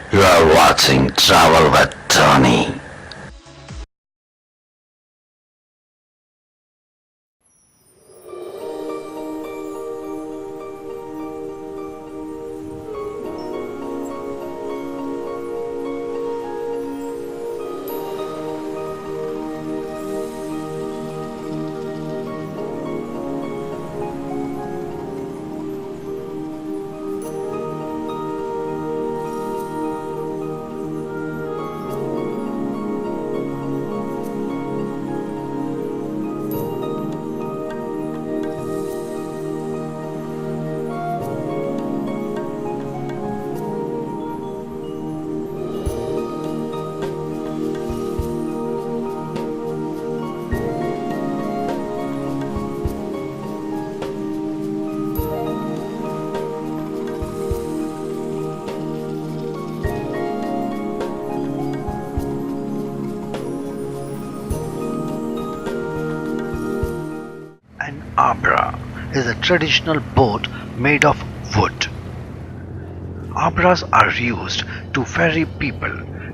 You are watching Travel with Tony. An Abra is a traditional boat made of wood. Abras are used to ferry people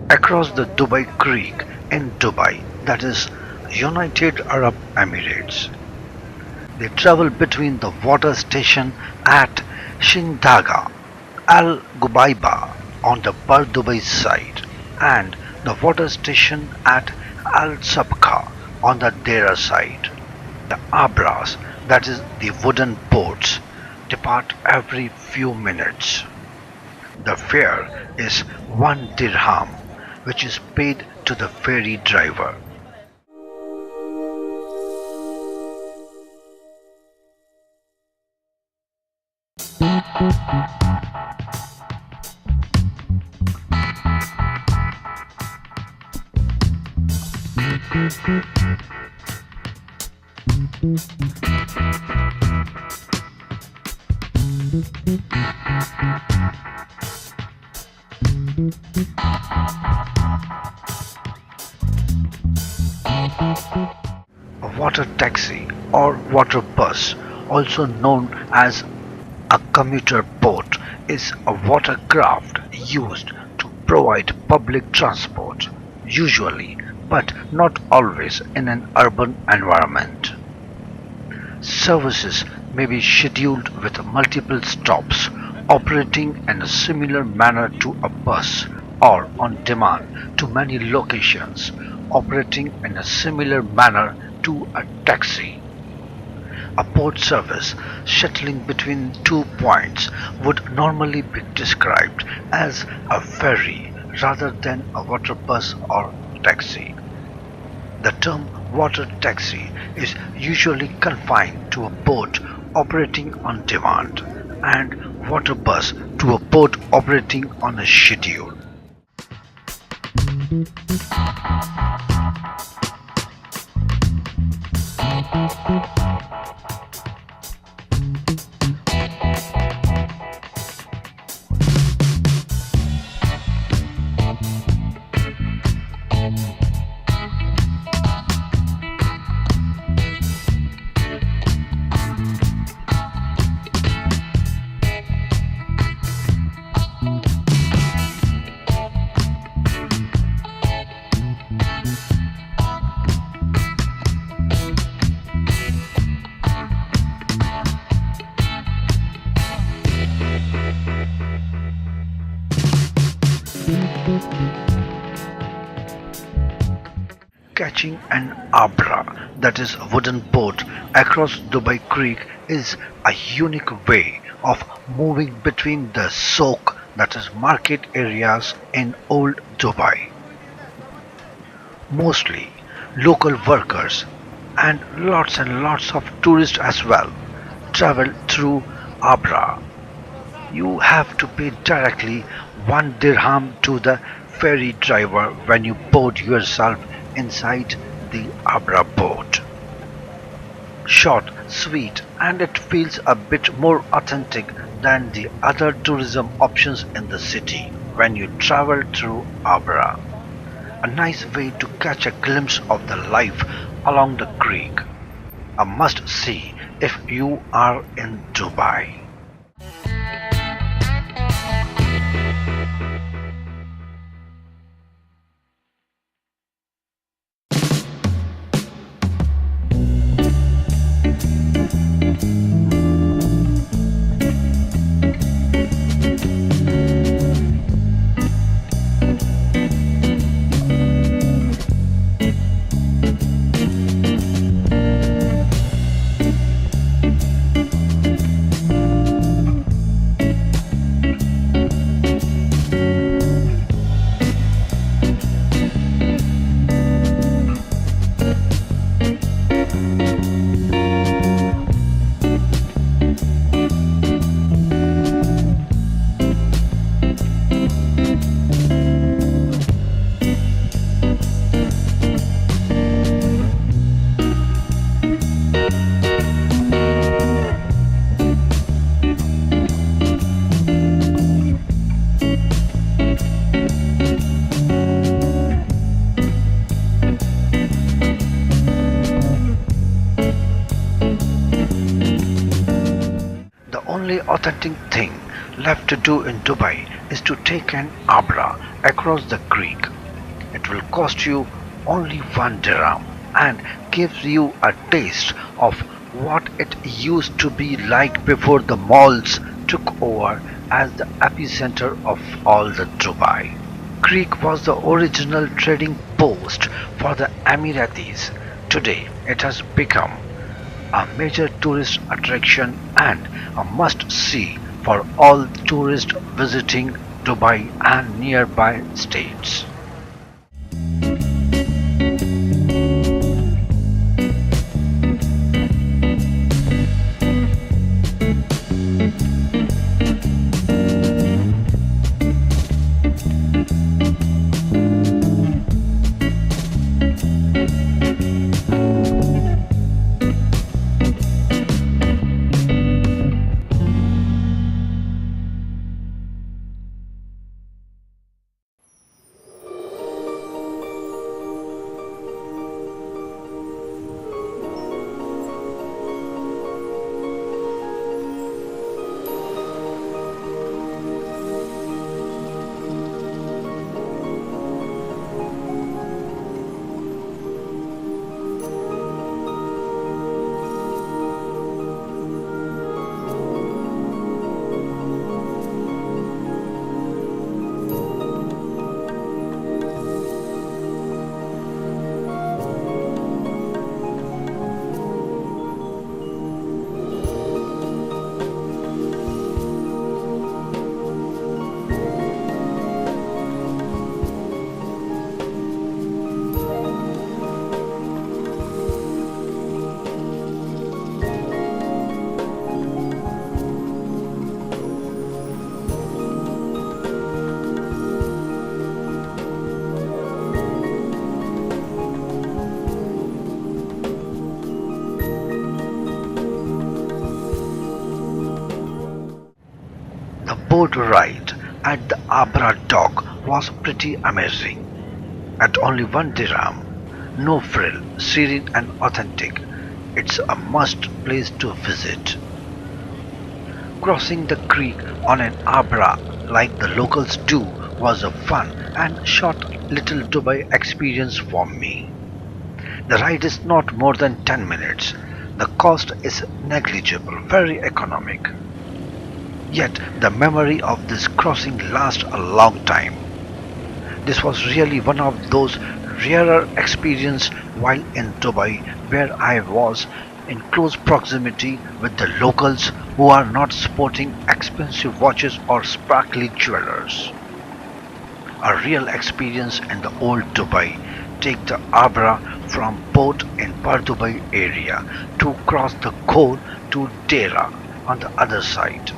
across the Dubai Creek in Dubai, that is, United Arab Emirates. They travel between the water station at Shindaga, Al Gubaiba on the Bar Dubai side and the water station at Al Sabqa on the Dera side. The Abras, that is the wooden boats, depart every few minutes. The fare is 1 dirham, which is paid to the ferry driver. A water taxi or water bus, also known as a commuter boat, is a watercraft used to provide public transport, usually but not always in an urban environment. Services may be scheduled with multiple stops, operating in a similar manner to a bus, or on demand to many locations, operating in a similar manner to a taxi. A boat service shuttling between 2 points would normally be described as a ferry rather than a water bus or taxi. The term water taxi is usually confined to a boat operating on demand and water bus to a boat operating on a schedule. Catching an Abra, that is a wooden boat, across Dubai Creek is a unique way of moving between the souk, that is market areas in Old Dubai. Mostly local workers and lots of tourists as well travel through Abra. You have to pay directly 1 dirham to the ferry driver when you board yourself inside the Abra boat. Short, sweet, and it feels a bit more authentic than the other tourism options in the city when you travel through Abra. A nice way to catch a glimpse of the life along the creek. A must see if you are in Dubai. authentic thing left to do in Dubai is to take an Abra across the creek. It will cost you only 1 dirham and gives you a taste of what it used to be like before the malls took over as the epicenter of all the Dubai. Creek was the original trading post for the Emiratis. Today it has become a major tourist attraction and a must-see for all tourists visiting Dubai and nearby states. The boat ride at the Abra dock was pretty amazing. At only 1 dirham, no frill, serene and authentic, it's a must place to visit. Crossing the creek on an Abra like the locals do was a fun and short little Dubai experience for me. The ride is not more than 10 minutes. The cost is negligible, very economic. Yet the memory of this crossing lasts a long time. This was really one of those rarer experiences while in Dubai where I was in close proximity with the locals who are not sporting expensive watches or sparkly jewelers. A real experience in the old Dubai. Take the Abra from port in Par Dubai area to cross the Khor to Dera on the other side.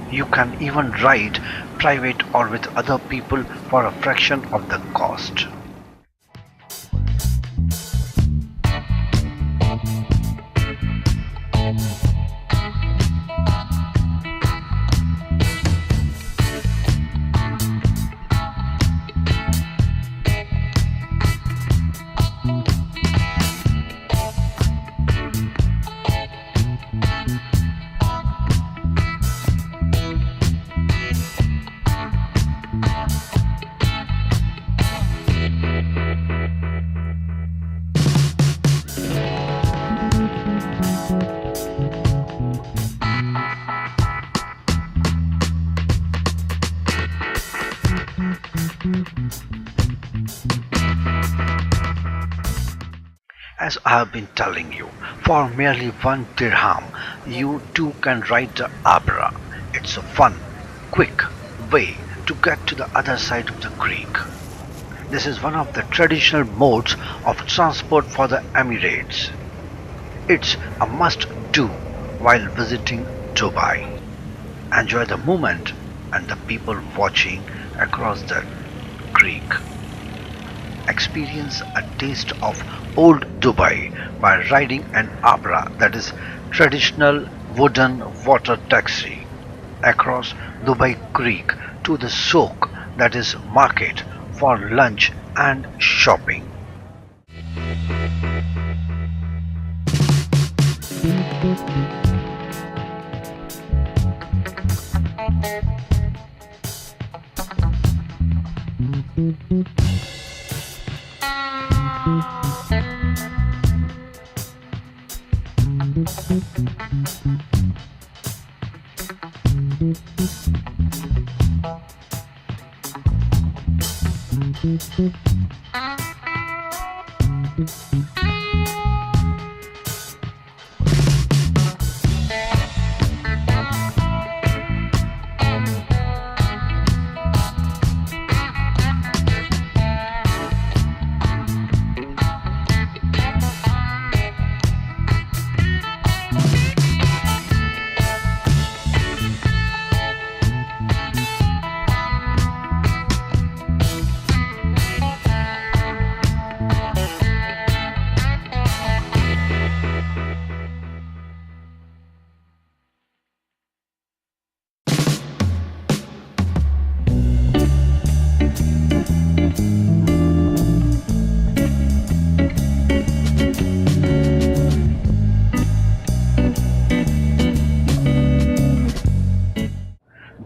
You can even ride private or with other people for a fraction of the cost. As I have been telling you, for merely 1 dirham, you too can ride the Abra. It's a fun, quick way to get to the other side of the creek. This is one of the traditional modes of transport for the Emirates. It's a must-do while visiting Dubai. Enjoy the moment and the people watching across the creek. Experience a taste of old Dubai by riding an Abra, that is traditional wooden water taxi, across Dubai Creek to the souk, that is market, for lunch and shopping.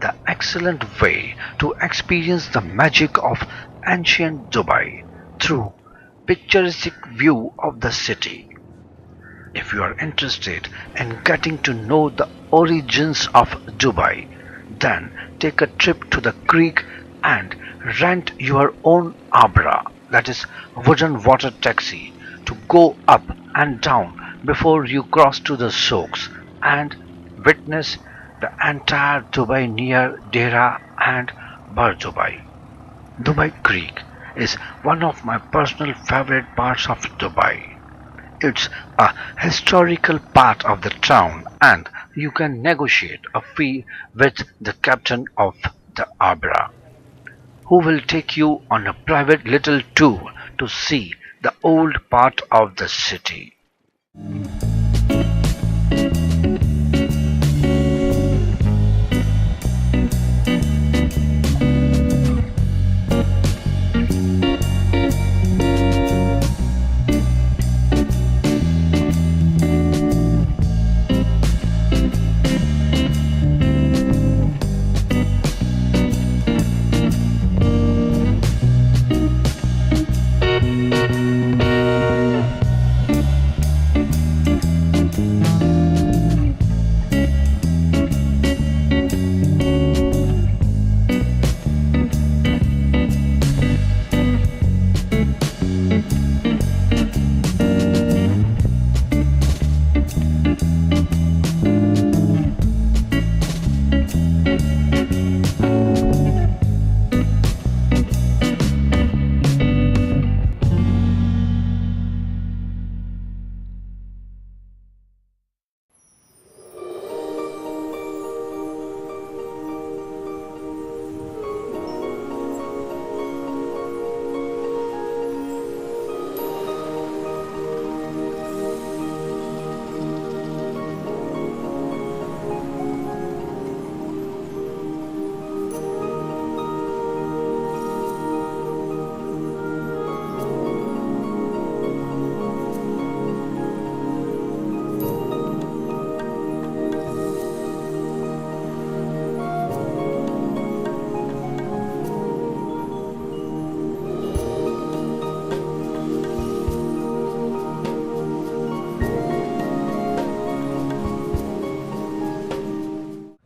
The excellent way to experience the magic of ancient Dubai through picturesque view of the city. If you are interested in getting to know the origins of Dubai, then take a trip to the creek and rent your own Abra, that is wooden water taxi, to go up and down before you cross to the souks and witness the entire Dubai near Dera and Bar Dubai. Dubai Creek is one of my personal favorite parts of Dubai. It's a historical part of the town and you can negotiate a fee with the captain of the Abra, who will take you on a private little tour to see the old part of the city.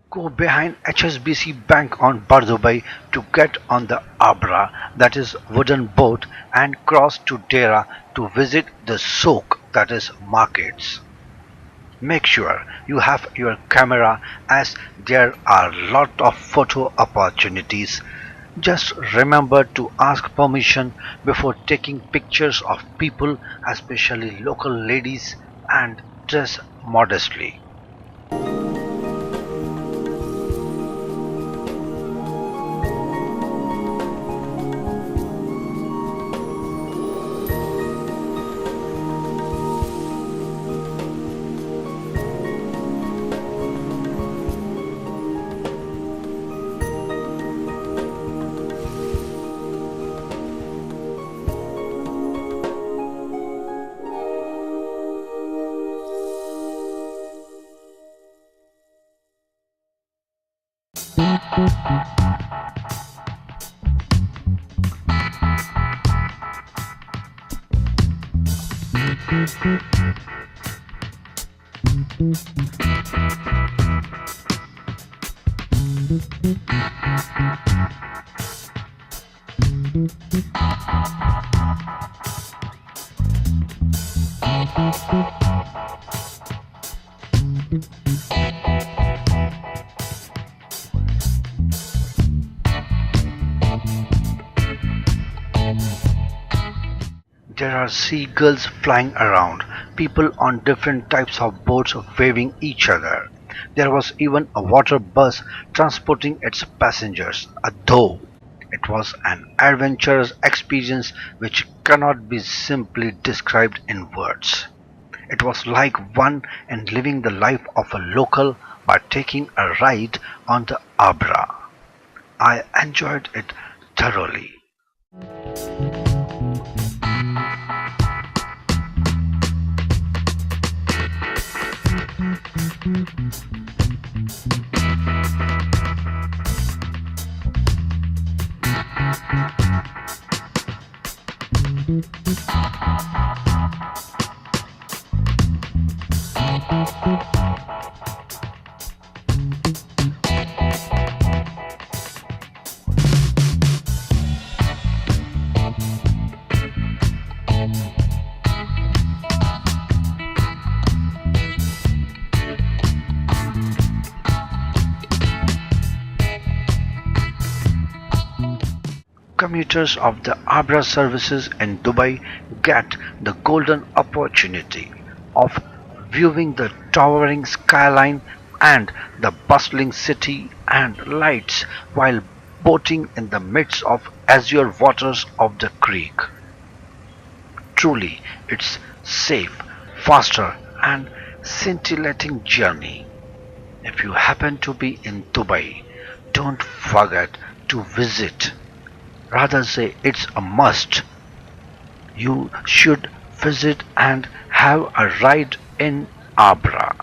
Go behind HSBC Bank on Bardubai to get on the Abra, that is wooden boat, and cross to Dera to visit the souk, that is markets. Make sure you have your camera as there are lot of photo opportunities. Just remember to ask permission before taking pictures of people, especially local ladies, and dress modestly. There are seagulls flying around, people on different types of boats waving each other. There was even a water bus transporting its passengers, though it was an adventurous experience which cannot be simply described in words. It was like one and living the life of a local by taking a ride on the Abra. I enjoyed it thoroughly. Commuters of the Abra services in Dubai get the golden opportunity of viewing the towering skyline and the bustling city and lights while boating in the midst of azure waters of the creek. Truly, it's safe, faster and scintillating journey. If you happen to be in Dubai, don't forget to visit. Rather say it's a must. You should visit and have a ride in Abra.